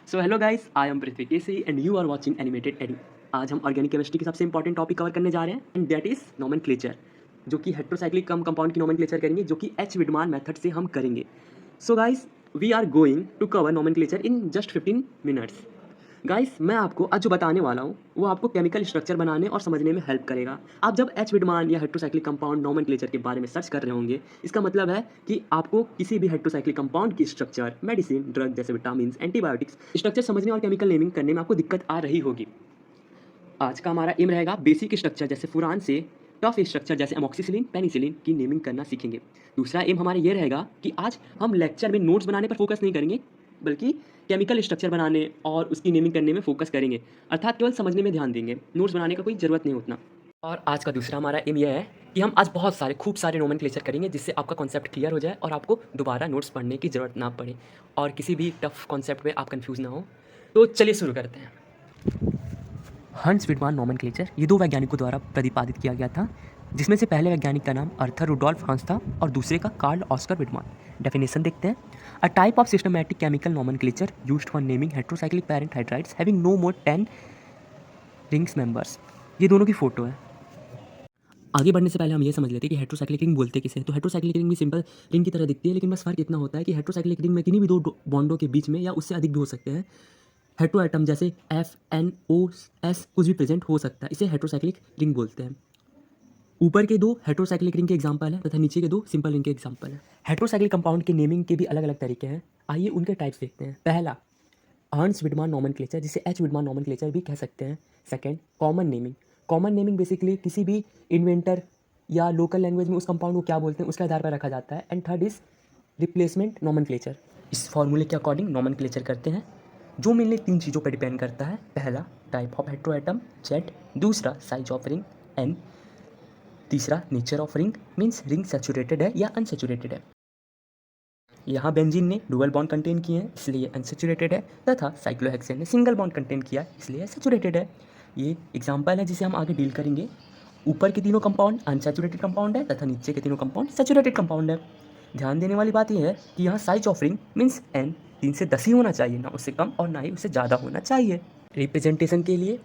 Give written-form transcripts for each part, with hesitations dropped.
So hello guys, I am Prithvi KC and you are watching animated AD. आज हम organic chemistry की सबसे important topic cover करने जा रहे हैं एंड दैट इज नोमेनक्लेचर, जो कि हेट्रोसाइक्लिक कम कंपाउंड की नोमेनक्लेचर करेंगे, जो कि एच विडमान मेथड से हम करेंगे। So guys, we are going to cover nomenclature in just 15 minutes. Guys, मैं आपको आज जो बताने वाला हूँ वो आपको केमिकल स्ट्रक्चर बनाने और समझने में हेल्प करेगा। आप जब एच विडमान या हेट्रोसाइक्लिक कंपाउंड नोमेनक्लेचर के बारे में सर्च कर रहे होंगे, इसका मतलब है कि आपको किसी भी हेट्रोसाइक्लिक कंपाउंड की स्ट्रक्चर, मेडिसिन, ड्रग जैसे विटामिन, एंटीबायोटिक्स स्ट्रक्चर समझने और केमिकल नेमिंग करने में आपको दिक्कत आ रही होगी। आज का हमारा एम रहेगा बेसिक स्ट्रक्चर जैसे फुरान से टफ स्ट्रक्चर जैसे अमोक्सिसिलिन, पेनिसिलिन की नेमिंग करना सीखेंगे। दूसरा एम हमारा ये रहेगा कि आज हम लेक्चर में नोट्स बनाने पर फोकस नहीं करेंगे, बल्कि केमिकल स्ट्रक्चर बनाने और उसकी नेमिंग करने में फोकस करेंगे, अर्थात केवल समझने में ध्यान देंगे। नोट्स बनाने का कोई ज़रूरत नहीं उतना। और आज का दूसरा हमारा एम यह है कि हम आज बहुत सारे खूब सारे नोमेनक्लेचर करेंगे, जिससे आपका कॉन्सेप्ट क्लियर हो जाए और आपको दोबारा नोट्स पढ़ने की ज़रूरत ना पड़े और किसी भी टफ कॉन्सेप्ट में आप कंफ्यूज ना हो। तो चलिए शुरू करते हैं। हंस विडमान नोमेनक्लेचर ये दो वैज्ञानिकों द्वारा प्रतिपादित किया गया था, जिसमें से पहले वैज्ञानिक का नाम अर्थर रुडोल्फ हंस था और दूसरे का कार्ल ऑस्कर विडमान। डेफिनेशन देखते हैं। A type of systematic chemical nomenclature used for naming heterocyclic parent hydrides having no more 10 rings members. ये दोनों की फोटो है। आगे बढ़ने से पहले हम ये समझ लेते हैं कि हेट्रोसाइक्लिक रिंग बोलते किसे हैं। तो हेट्रोसाइक्लिक रिंग भी सिंपल रिंग की तरह दिखती है, लेकिन बस फर्क इतना होता है कि हेट्रोसाइक्लिक रिंग में किन्हीं भी दो बॉन्डों के बीच में या उससे अधिक भी हो सकते हैं हेट्रो एटम, जैसे एफ एन ओ एस कुछ भी प्रेजेंट हो सकता है, इसे हेट्रोसाइक्लिक रिंग बोलते हैं। ऊपर के दो हेट्रोसाइक्लिक रिंग के एग्जांपल है तथा नीचे के दो सिंपल रिंग के एग्जांपल है। हेट्रोसाइक्लिक कंपाउंड के नेमिंग के भी अलग अलग तरीके हैं। आइए उनके टाइप्स देखते हैं। पहला, अर्न्स विडमान नोमेनक्लेचर, जिसे एच विडमान नोमेनक्लेचर भी कह सकते हैं। Second, common naming. Common naming basically किसी भी इन्वेंटर या लोकल लैंग्वेज में उस कंपाउंड को क्या बोलते हैं उसके आधार पर रखा जाता है। And third is replacement nomenclature. इस फॉर्मूले के अकॉर्डिंग नोमेनक्लेचर करते हैं, जो मेनली तीन चीज़ों पर डिपेंड करता है। पहला, टाइप ऑफ हेट्रोएटम जेड, दूसरा साइज ऑफ रिंग एन, तीसरा nature of ring means ring saturated है या अनसैचुरेटेड है। यहाँ बेंजीन ने डुअल बॉन्ड कंटेन किए हैं इसलिए अनसैचुरेटेड है, तथा साइक्लोहेक्सेन ने सिंगल बॉन्ड कंटेन किया है इसलिए सैचुरेटेड है। ये एग्जांपल है जिसे हम आगे डील करेंगे। ऊपर के तीनों कंपाउंड अनसैचुरेटेड कंपाउंड है तथा नीचे के तीनों कंपाउंड सैचुरेटेड कंपाउंड है। ध्यान देने वाली बात यह है कि यहाँ size of ring means N 3 से 10 ही होना चाहिए, ना उससे कम और ना ही उससे ज़्यादा होना चाहिए। रिप्रेजेंटेशन के लिए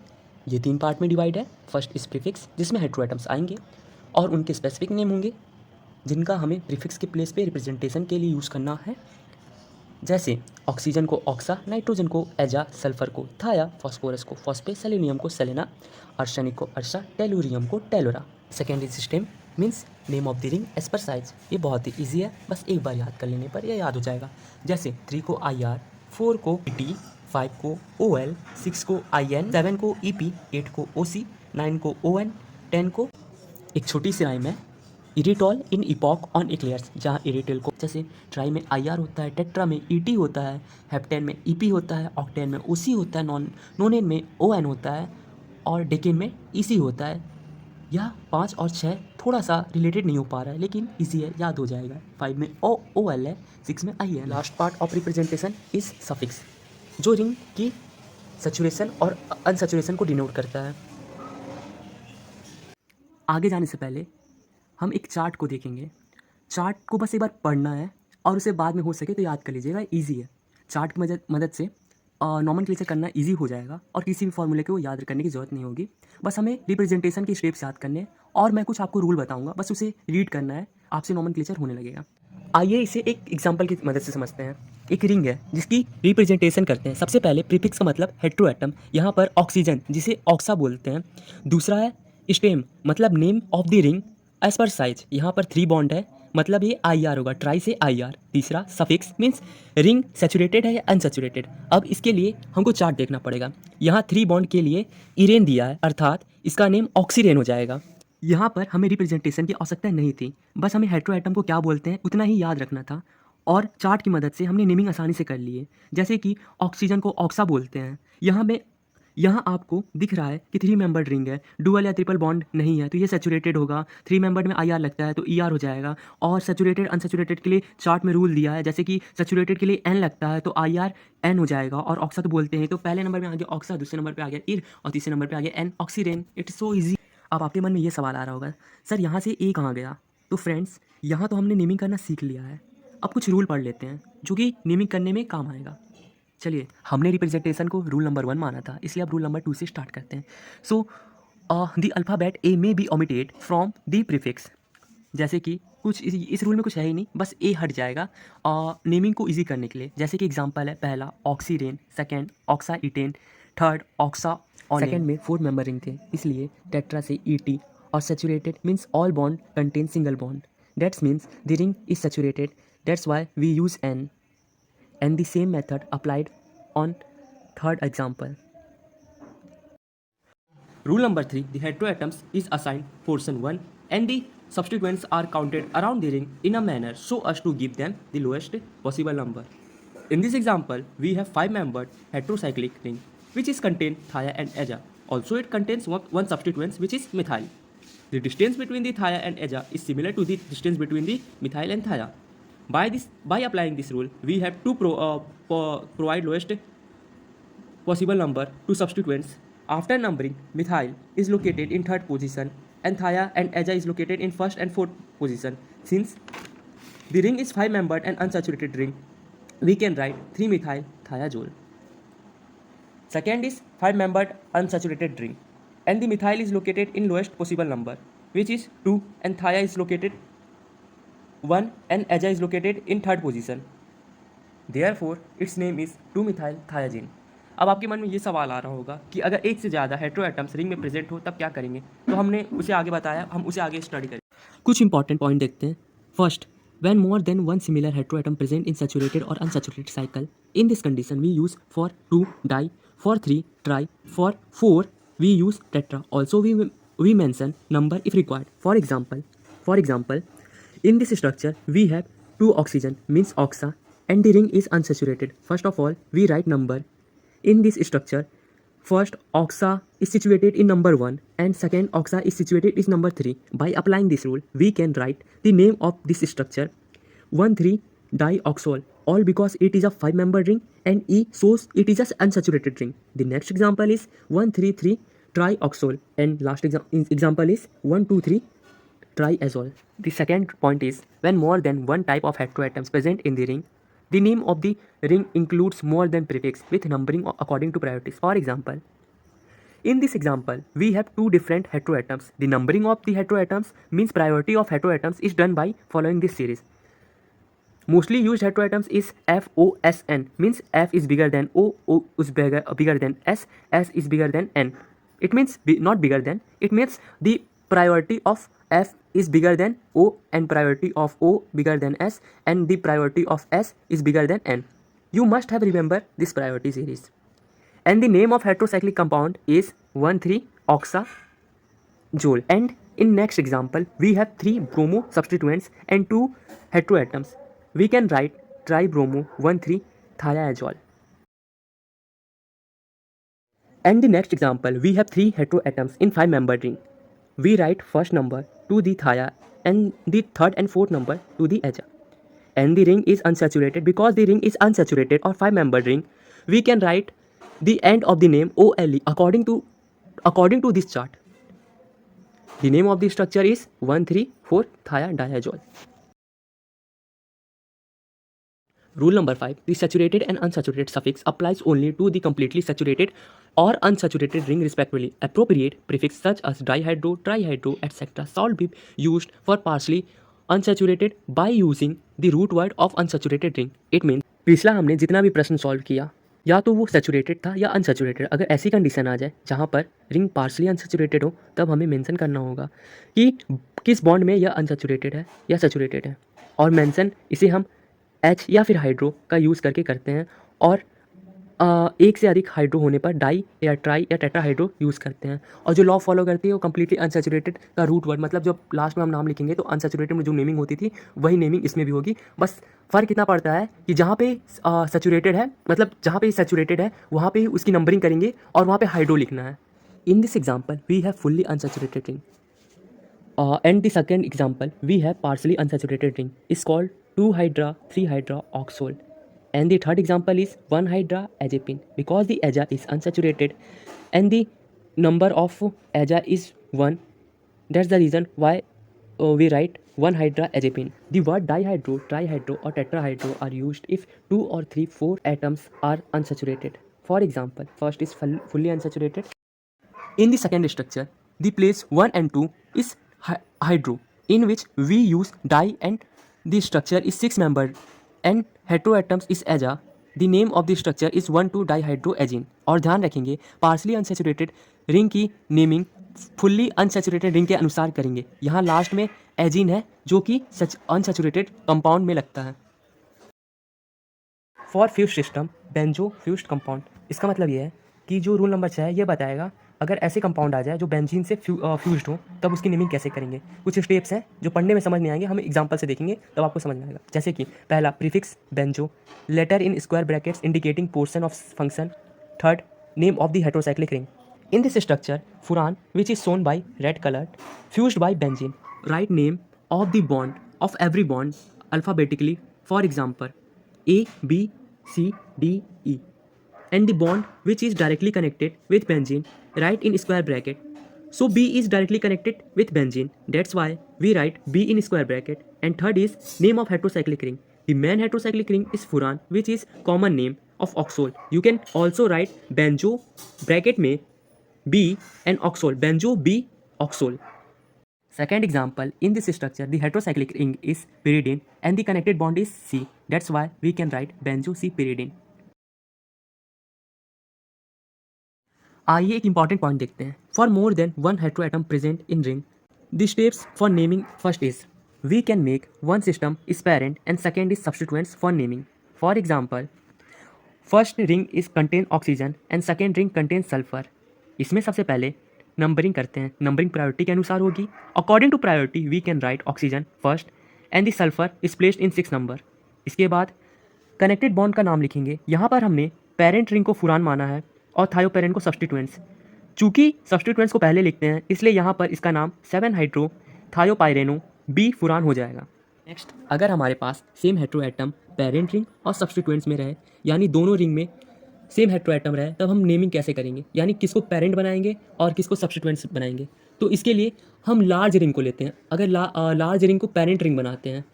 ये तीन पार्ट में डिवाइड है। फर्स्ट इज प्रीफिक्स, जिसमें हेट्रोएटम्स आएंगे और उनके स्पेसिफिक नेम होंगे, जिनका हमें प्रीफिक्स के प्लेस पे रिप्रेजेंटेशन के लिए यूज़ करना है। जैसे ऑक्सीजन को ऑक्सा, नाइट्रोजन को एजा, सल्फर को थाया, फास्फोरस को फॉस्फे, सेलेनियम को सेलेना, आर्सेनिक को अर्सा, टेलुरियम को टेलोरा। Secondary system means name of the ring as per size. ये बहुत ही ईजी है, बस एक बार याद कर लेने पर यह याद हो जाएगा। जैसे 3 को आई आर, 4 को टी, 5 को ओ एल, 6 को आई एन, 7 को ई पी, 8 को ओ सी, 9 को ओ एन, 10 को। एक छोटी सी राइम है, इरिटॉल इन इपॉक ऑन एक्लेयर्स, जहाँ इरिटॉल को जैसे ट्राई में आई आर होता है, टेट्रा में ई टी होता है, हेप्टेन में ई पी होता है, ऑक्टेन में ओ सी होता है, नोनेन में ओ एन होता है और डेकेन में ई सी होता है। यह 5 और 6 थोड़ा सा रिलेटेड नहीं हो पा रहा है, लेकिन इजी है, याद हो जाएगा। 5 में ओ एल है, 6 में आई है। Last part of representation is suffix, जो रिंग की सैचुरेशन और अनसैचुरेशन को डिनोट करता है। आगे जाने से पहले हम एक चार्ट को देखेंगे। चार्ट को बस एक बार पढ़ना है और उसे बाद में हो सके तो याद कर लीजिएगा, ईजी है। चार्ट की मदद से नॉमेनक्लेचर करना ईजी हो जाएगा और किसी भी फॉर्मूले को याद करने की ज़रूरत नहीं होगी। बस हमें रिप्रेजेंटेशन के स्टेप्स याद करने हैं और मैं कुछ आपको रूल बताऊंगा, बस उसे रीड करना है, आपसे नॉमेनक्लेचर होने लगेगा। आइए इसे एक एग्जाम्पल की मदद से समझते हैं। एक रिंग है जिसकी रिप्रेजेंटेशन करते हैं। सबसे पहले प्रीफिक्स का मतलब हेट्रोएटम, यहाँ पर ऑक्सीजन जिसे ऑक्सा बोलते हैं। दूसरा है स्टेम, मतलब name of the ring as per size, यहाँ पर 3 बॉन्ड है, मतलब ये आई आर होगा, ट्राई से आई आर। तीसरा सफिक्स मीन्स रिंग सैचुरेटेड है या अनसैचुरेटेड। अब इसके लिए हमको चार्ट देखना पड़ेगा। यहाँ 3 बॉन्ड के लिए इरेन दिया है, अर्थात इसका नेम ऑक्सीरेन हो जाएगा। यहाँ पर हमें रिप्रेजेंटेशन की आवश्यकता नहीं थी, बस हमें हेट्रोएटम को क्या बोलते हैं उतना ही याद रखना था और चार्ट की मदद से हमने नेमिंग आसानी से कर लिए। जैसे कि ऑक्सीजन को ऑक्सा बोलते हैं। यहाँ आपको दिख रहा है कि 3 मेंबर्ड रिंग है, डुअल या ट्रिपल बॉन्ड नहीं है, तो ये सैचुरेटेड होगा। 3 मेंबर्ड में आई आर लगता है तो ई आर हो जाएगा। और सैचुरेटेड अनसैचुरेटेड के लिए चार्ट में रूल दिया है, जैसे कि सैचुरेटेड के लिए एन लगता है तो आई आर एन हो जाएगा। और ऑक्सा तो बोलते हैं, तो पहले नंबर में आ गया ऑक्सा, दूसरे नंबर पर आ गया इर और तीसरे नंबर पर आ गया N, oxirene. It's so easy. अब आपके मन में ये सवाल आ रहा होगा, सर यहाँ से ए कहाँ गया? तो फ्रेंड्स, यहाँ तो हमने नेमिंग करना सीख लिया है। अब कुछ रूल पढ़ लेते हैं जो कि नेमिंग करने में काम आएगा। चलिए, हमने रिप्रेजेंटेशन को रूल नंबर 1 माना था, इसलिए अब रूल नंबर 2 से स्टार्ट करते हैं। So the alphabet A may be omitted from the prefix. जैसे कि कुछ इस रूल में कुछ है ही नहीं, बस ए हट जाएगा नेमिंग को इजी करने के लिए। जैसे कि एग्जांपल है, पहला oxirene, second oxetane, third ऑक्सा ऑनियन। सेकंड में 4 मेंबर रिंग थे, इसलिए टेट्रा से ईटी। और saturated means all bond contain single bond, that's means the ring is saturated, that's why we use N. And the same method applied on third example. Rule number 3, the heteroatoms is assigned portion 1 and the substituents are counted around the ring in a manner so as to give them the lowest possible number. In this example, we have 5-membered heterocyclic ring which is contain thia and aja. Also, it contains one substituent which is methyl. The distance between the thia and aja is similar to the distance between the methyl and thia. By applying this rule, we have to provide lowest possible number to substituents. After numbering, methyl is located in third position and thia and aja is located in first and fourth position. Since the ring is 5-membered and unsaturated ring, we can write 3-methyl thiazole. Second is 5-membered unsaturated ring, and the methyl is located in lowest possible number, which is 2, and thia is located 1 and aja is located in third position. Therefore, its name is 2-methyl thiazine. अब आपके मन में ये सवाल आ रहा होगा कि अगर एक से ज़्यादा हेटेरोएटम्स रिंग में प्रेजेंट हो तब क्या करेंगे। तो हमने उसे आगे बताया, हम उसे आगे स्टडी करें। कुछ इंपॉर्टेंट पॉइंट देखते हैं। First, when more than one similar heteroatom present in saturated or unsaturated cycle, in this condition we use for 2 di, for 3 tri, for 4 we use tetra. Also we mention number if required. For example, in this structure, we have 2 oxygen means oxa and the ring is unsaturated. First of all, we write number. In this structure, first oxa is situated in number 1 and second oxa is situated in number 3. By applying this rule, we can write the name of this structure 1,3-dioxol, all because it is a 5-member ring and E shows it is an unsaturated ring. The next example is 1,3,3-trioxol and last example is 1,2,3 triazole. The second point is when more than one type of heteroatoms present in the ring, the name of the ring includes more than prefix with numbering according to priorities. For example, in this example, we have 2 different heteroatoms. The numbering of the heteroatoms means priority of heteroatoms is done by following this series. Mostly used heteroatoms is FOSN, means F is bigger than O is bigger than S is bigger than N. It means not bigger than, it means the priority of F is bigger than O and priority of O bigger than S and the priority of S is bigger than N. You must have remembered this priority series. And the name of heterocyclic compound is 1,3-oxazole. And in next example, we have 3 bromo substituents and 2 heteroatoms. We can write tribromo 1,3-thiazole. And the next example, we have 3 heteroatoms in 5-membered ring. We write first number to the thia and the third and fourth number to the aja. And the ring is unsaturated. Because the ring is unsaturated or 5-membered ring, we can write the end of the name OLE according to this chart. The name of the structure is 1,3,4-thiadiazole. Rule number 5, the saturated and unsaturated suffix applies only to the completely saturated or unsaturated ring respectively. Appropriate prefix such as dihydro, trihydro, etc. shall be used for partially unsaturated by using the root word of unsaturated ring. It means पिछला हमने जितना भी प्रश्न solve किया या तो वो saturated था या अनसैचुरेटेड। अगर ऐसी कंडीशन आ जाए जहाँ पर रिंग पार्शली अनसैचुरेटेड हो, तब हमें मेंशन करना होगा कि किस बॉन्ड में यह अनसैचुरेटेड है या सैचुरेटेड है, और मेंशन इसे हम H या फिर हाइड्रो का यूज़ करके करते हैं, और एक से अधिक हाइड्रो होने पर डाई या ट्राई या टेट्राहाइड्रो यूज़ करते हैं। और जो लॉ फॉलो करती है वो कम्प्लीटली अनसैचुरेटेड का रूट वर्ड, मतलब जब लास्ट में हम नाम लिखेंगे तो अनसैचुरेटेड में जो नेमिंग होती थी वही नेमिंग इसमें भी होगी। बस फ़र्क इतना पड़ता है कि जहाँ पे सैचुरेटेड है, मतलब जहाँ पे सैचुरेटेड है वहाँ पे उसकी नंबरिंग करेंगे और वहाँ पे हाइड्रो लिखना है। In this example we have fully unsaturated ring and the second example we have partially unsaturated ring is called 2-hydra-3-hydra-oxole, and the third example is 1-hydra-azepine because the aja is unsaturated and the number of aja is 1. That's the reason why we write 1-hydroxyapine. The word dihydro, trihydro or tetrahydro are used if 2 or 3, 4 atoms are unsaturated. For example, first is fully unsaturated. In the second structure, the place 1 and 2 is hydro, in which we use di, and the structure is 6-membered and heteroatoms is aza. The name of the structure is 1,2-dihydroazine. और ध्यान रखेंगे partially unsaturated ring की naming fully unsaturated ring के अनुसार करेंगे. यहाँ last में एजीन है जो कि अनसेचुरेटेड कंपाउंड में लगता है. For fuse system benzo fused compound, इसका मतलब ये है कि जो रूल नंबर 6 है ये बताएगा अगर ऐसे कंपाउंड आ जाए जो बेंजीन से फ्यूज्ड हो तब उसकी नेमिंग कैसे करेंगे. कुछ स्टेप्स हैं जो पढ़ने में समझ नहीं आएंगे, हम एग्जांपल से देखेंगे तब आपको समझ में आएगा. जैसे कि पहला prefix benzo, letter in square brackets indicating portion of function. Third, name of the heterocyclic ring. In this structure furan which is shown by red colour fused by benzene. Right name of the bond of every bond alphabetically. For example A, B, C, D, E. And the bond which is directly connected with benzene, write in square bracket. So B is directly connected with benzene. That's why we write B in square bracket. And third is name of heterocyclic ring. The main heterocyclic ring is furan, which is common name of oxole. You can also write benzo bracket में B and oxole. Benzo B oxole. Second example, in this structure, the heterocyclic ring is pyridine and the connected bond is C. That's why we can write benzo C pyridine. आइए एक important point देखते हैं. For more than one heteroatom present in ring, the steps for naming first is we can make one system is parent and second is substituents for naming. For example, first ring is contain oxygen and second ring contain sulphur. इसमें सबसे पहले numbering करते हैं. Numbering priority के अनुसार होगी. According to priority we can write oxygen first and the sulphur is placed in 6 number. इसके बाद कनेक्टेड बॉन्ड का नाम लिखेंगे. यहाँ पर हमने पेरेंट रिंग को फुरान माना है और थायोपेरेंट को सब्स्टिट्यूएंट्स. चूँकि सब्स्टिट्यूएंट्स को पहले लिखते हैं इसलिए यहाँ पर इसका नाम 7-हाइड्रो थायोपाइरेनो बी फुरान हो जाएगा. नेक्स्ट, अगर हमारे पास सेम हेटेरोएटम पेरेंट रिंग और सब्स्टिट्यूएंट्स में रहे, यानी दोनों रिंग में सेम हेटेरोएटम रहे, तब हम नेमिंग कैसे करेंगे, यानी किसको पेरेंट बनाएंगे और किसको सब्स्टिट्यूएंट्स बनाएंगे. तो इसके लिए हम लार्ज रिंग को लेते हैं. अगर लार्ज रिंग को पेरेंट रिंग बनाते हैं.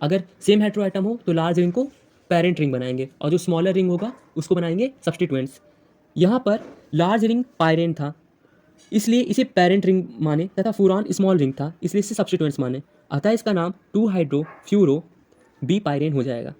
अगर सेम हेटेरोएटम हो तो लार्ज रिंग को पेरेंट रिंग बनाएंगे और जो स्मॉलर रिंग होगा उसको बनाएंगे सब्स्टिट्यूएंट्स. यहाँ पर लार्ज रिंग पायरेन था इसलिए इसे पेरेंट रिंग माने तथा फुरान स्मॉल रिंग था इसलिए इसे सब्स्टिट्यूएंट्स माने. अतः इसका नाम 2-हाइड्रो फ्यूरो बी पायरेन हो जाएगा.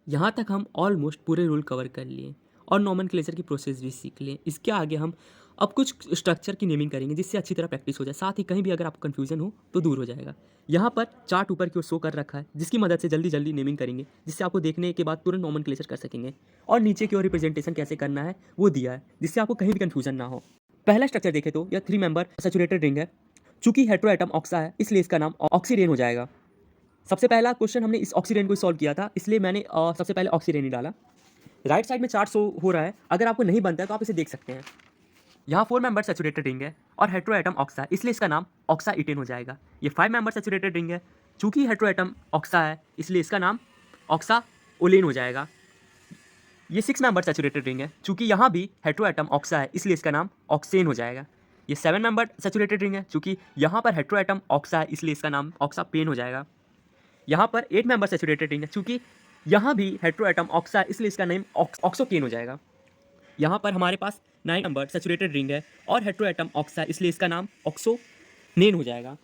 यहाँ तक हम ऑलमोस्ट पूरे रूल कवर कर लिए और नॉमेनक्लेचर की प्रोसेस भी सीख लिए. इसके आगे हम अब कुछ स्ट्रक्चर की नेमिंग करेंगे जिससे अच्छी तरह प्रैक्टिस हो जाए. साथ ही कहीं भी अगर आपको कन्फ्यूजन हो तो दूर हो जाएगा. यहाँ पर चार्ट ऊपर की ओर शो कर रखा है जिसकी मदद से जल्दी जल्दी नेमिंग करेंगे जिससे आपको देखने के बाद तुरंत नॉमेनक्लेचर कर सकेंगे. और नीचे की ओर रिप्रेजेंटेशन कैसे करना है वो दिया है जिससे आपको कहीं भी कन्फ्यूजन ना हो. पहला स्ट्रक्चर देखें तो यह 3-मेंबर सैचुरेटेड रिंग है. चूंकि हेटेरोएटम ऑक्सा है इसलिए इसका नाम ऑक्सीरेन हो जाएगा. सबसे पहला क्वेश्चन हमने इस ऑक्सीरेन को सॉल्व किया था इसलिए मैंने सबसे पहले ऑक्सीरेन ही डाला. राइट साइड में चार्ट शो हो रहा है, अगर आपको नहीं बनता है तो आप इसे देख सकते हैं. यहाँ 4-मेंबर सैचुरेटेड रिंग है और हेटेरोएटम ऑक्सा है इसलिए इसका नाम ऑक्सा इटेन हो जाएगा. ये 5-मेंबर सैचुरेटेड रिंग है. चूंकि हेटेरोएटम ऑक्सा है इसलिए इसका नाम ऑक्सा ओलेन हो जाएगा. ये 6-मेंबर सैचुरेटेड रिंग है. चूंकि यहाँ भी हेटेरोएटम ऑक्सा है इसलिए इसका नाम ऑक्सेन हो जाएगा. ये 7-मेंबर सैचुरेटेड रिंग है. चूंकि यहाँ पर हेटेरोएटम ऑक्सा है इसलिए इसका नाम ऑक्सा पेन हो जाएगा. यहाँ पर 8-मेंबर सैचुरेटेड रिंग है. चूंकि यहाँ भी हेटेरोएटम ऑक्सा है इसलिए इसका नेम ऑक्सोकेन हो जाएगा. यहाँ पर हमारे पास 9-मेंबर सैचुरेटेड रिंग है और हेटेरोएटम ऑक्सा है इसलिए इसका नाम ऑक्सोनेन हो जाएगा.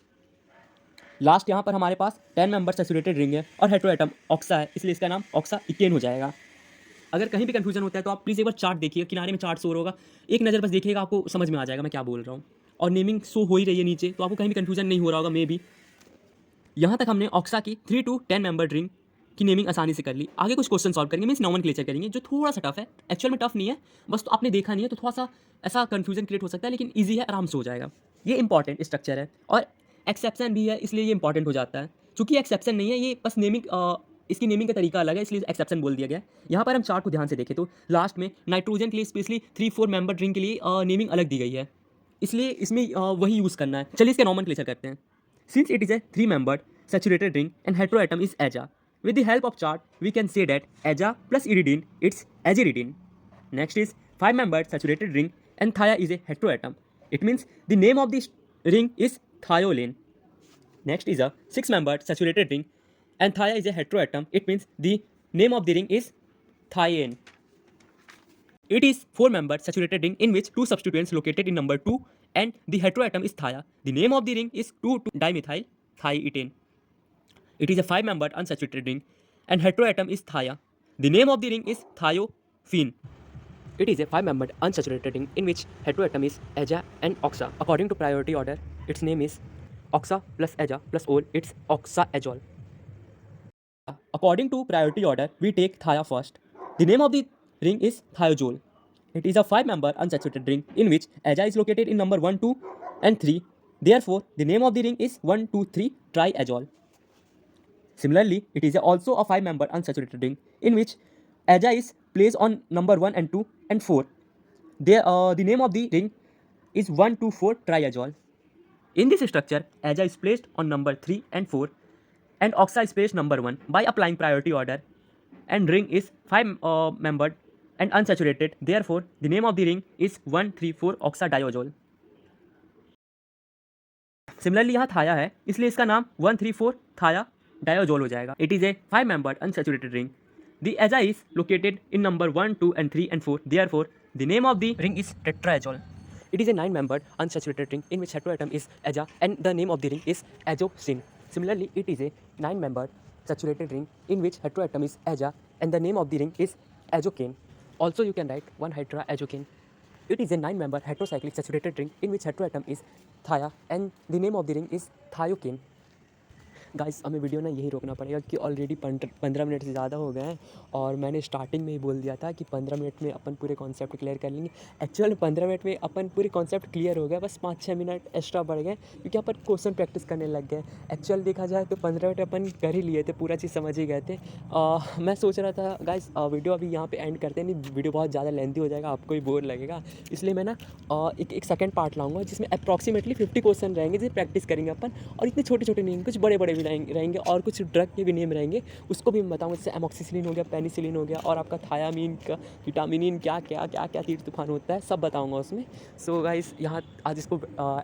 लास्ट यहाँ पर हमारे पास 10-मेंबर सैचुरेटेड रिंग है और हेटेरोएटम ऑक्सा है इसलिए इसका नाम ऑक्सा इकेन हो जाएगा. अगर कहीं भी कन्फ्यूजन होता है तो आप प्लीज़ एक बार चार्ट देखिए, किनारे में चार्ट शो होगा, एक नज़र बस देखिएगा आपको समझ में आ जाएगा मैं क्या बोल रहा हूँ. और नेमिंग शो हो ही रही है नीचे तो आपको कहीं भी कन्फ्यूजन नहीं हो रहा होगा मे भी. यहाँ तक हमने ऑक्सा की 3 to 10-मेंबर रिंग की नेमिंग आसानी से कर ली. आगे कुछ क्वेश्चन सॉल्व करेंगे, मीन्स नॉमेनक्लेचर करेंगे जो थोड़ा सा टफ है. एक्चुअल में टफ नहीं है, बस तो आपने देखा नहीं है तो थोड़ा सा ऐसा कन्फ्यूजन क्रिएट हो सकता है, लेकिन ईजी है, आराम से हो जाएगा. ये इंपॉर्टेंट स्ट्रक्चर है और एक्सेप्शन भी है इसलिए ये इंपॉर्टेंट हो जाता है. चूँकि एक्सेप्शन नहीं है, ये बस नेमिंग इसकी नेमिंग का तरीका अलग है इसलिए एक्सेप्शन बोल दिया गया. यहाँ पर हम चार्ट को ध्यान से देखें तो लास्ट में नाइट्रोजन के लिए स्पेशली 3-4-मेंबर रिंग के लिए नेमिंग अलग दी गई है इसलिए इसमें वही यूज़ करना है. चलिए इसका नॉमेनक्लेचर करते हैं. Since it is a 3-membered saturated ring and heteroatom is aza, with the help of chart we can say that aza plus iridine it's aziridine. Next is 5-membered saturated ring and thia is a heteroatom. It means the name of the ring is thiolane. Next is a 6-membered saturated ring, and thia is a heteroatom. It means the name of the ring is thiane. It is 4-membered saturated ring in which two substituents located in number 2 and the heteroatom is thia. The name of the ring is 2,2-dimethyl thietane. It is a 5-membered unsaturated ring and heteroatom is thia. The name of the ring is thiophene. It is a 5-membered unsaturated ring in which heteroatom is aza and oxa. According to priority order, its name is oxa plus aza plus ol. It's oxaazole. According to priority order, we take thia first. The name of the ring is thiazole. It is a 5-member unsaturated ring in which aza is located in number 1, 2 and 3. Therefore, the name of the ring is 1, 2, 3 triazole. Similarly, it is also a 5-member unsaturated ring in which aza is placed on number 1 and 2 and 4. The name of the ring is 1, 2, 4 triazole. In this structure, aza is placed on number 3 and 4 and oxa is placed number 1 by applying priority order, and ring is 5-membered and unsaturated. Therefore, the name of the ring is 1, 3, 4 oxadiazole. Similarly, यहाँ थाया है इसलिए इसका नाम 1, 3, 4 थाया diazole हो जाएगा. It is a 5-membered unsaturated ring. The aza is located in number 1, 2 and 3 and 4. Therefore, the name of the ring is tetraazole. It is a 9-membered unsaturated ring in which heteroatom is aza and the name of the ring is azocine. Similarly, it is a 9-membered saturated ring in which heteroatom is aza and the name of the ring is azokane. Also, you can write 1-hydroazokane. It is a 9-membered heterocyclic saturated ring in which heteroatom is thia and the name of the ring is thiokane. Guys हमें video ना यही रोकना पड़ेगा कि already 15 minute से ज़्यादा हो गए हैं और मैंने स्टार्टिंग में ही बोल दिया था कि 15 मिनट में अपन पूरे कॉन्सेप्ट क्लियर कर लेंगे. एक्चुअल 15 मिनट में अपन पूरे कॉन्सेप्ट क्लियर हो गया, बस 5-6 मिनट एक्स्ट्रा बढ़ गए क्योंकि अपन क्वेश्चन प्रैक्टिस करने लग गए. एक्चुअल देखा जाए तो 15 मिनट अपन कर ही लिए थे, पूरा चीज़ समझ ही गए थे. मैं सोच रहा था गाइस वीडियो अभी यहाँ पर एंड करते नहीं, वीडियो बहुत ज़्यादा लेंथी हो जाएगा, आपको ही बोर लगेगा. इसलिए मैं ना एक सेकेंड पार्ट लाऊंगा जिसमें अप्रॉक्सीमेटली 50 क्वेश्चन रहेंगे जिसे प्रैक्टिस करेंगे अपन, और इतने छोटे छोटे नहीं, कुछ बड़े बड़े भी रहेंगे और कुछ ड्रग के भी नेम रहेंगे, उसको भी मैं बताऊंगा. जैसे एमोक्सिसिलिन हो गया, पेनिसिलिन हो गया और आपका थायामीन का विटामिन क्या क्या क्या क्या तीर तूफान होता है, सब बताऊंगा उसमें. सो गाइस यहाँ आज इसको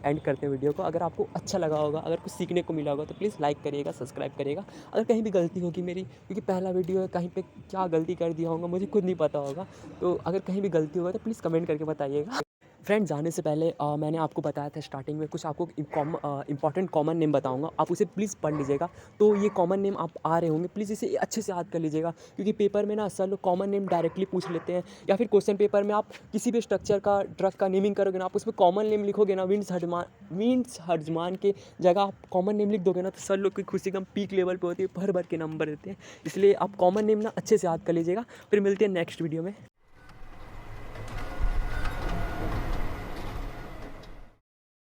एंड करते हैं वीडियो को. अगर आपको अच्छा लगा होगा, अगर कुछ सीखने को मिला होगा तो प्लीज़ लाइक करिएगा, सब्सक्राइब करिएगा. अगर कहीं भी गलती होगी मेरी, क्योंकि पहला वीडियो है, कहीं पर क्या गलती कर दिया होगा मुझे खुद नहीं पता होगा, तो अगर कहीं भी गलती होगा तो प्लीज़ कमेंट करके बताइएगा. फ्रेंड जाने से पहले मैंने आपको बताया था स्टार्टिंग में कुछ आपको इंपॉर्टेंट कॉमन नेम बताऊंगा, आप उसे प्लीज़ पढ़ लीजिएगा. तो ये कॉमन नेम आप आ रहे होंगे, प्लीज़ इसे अच्छे से याद कर लीजिएगा क्योंकि पेपर में ना अक्सर लोग कॉमन नेम डायरेक्टली पूछ लेते हैं, या फिर क्वेश्चन पेपर में आप किसी भी स्ट्रक्चर का ड्रग का नेमिंग करोगे ना, आप उसमें कॉमन नेम लिखोगे ना, विंस हर्जमान के जगह आप कॉमन नेम लिख दोगे ना, तो सर लोग की खुशी कम पीक लेवल पर होती है, भर भर के नंबर देते हैं. इसलिए आप कॉमन नेम ना अच्छे से याद कर लीजिएगा. फिर मिलते हैं नेक्स्ट वीडियो में.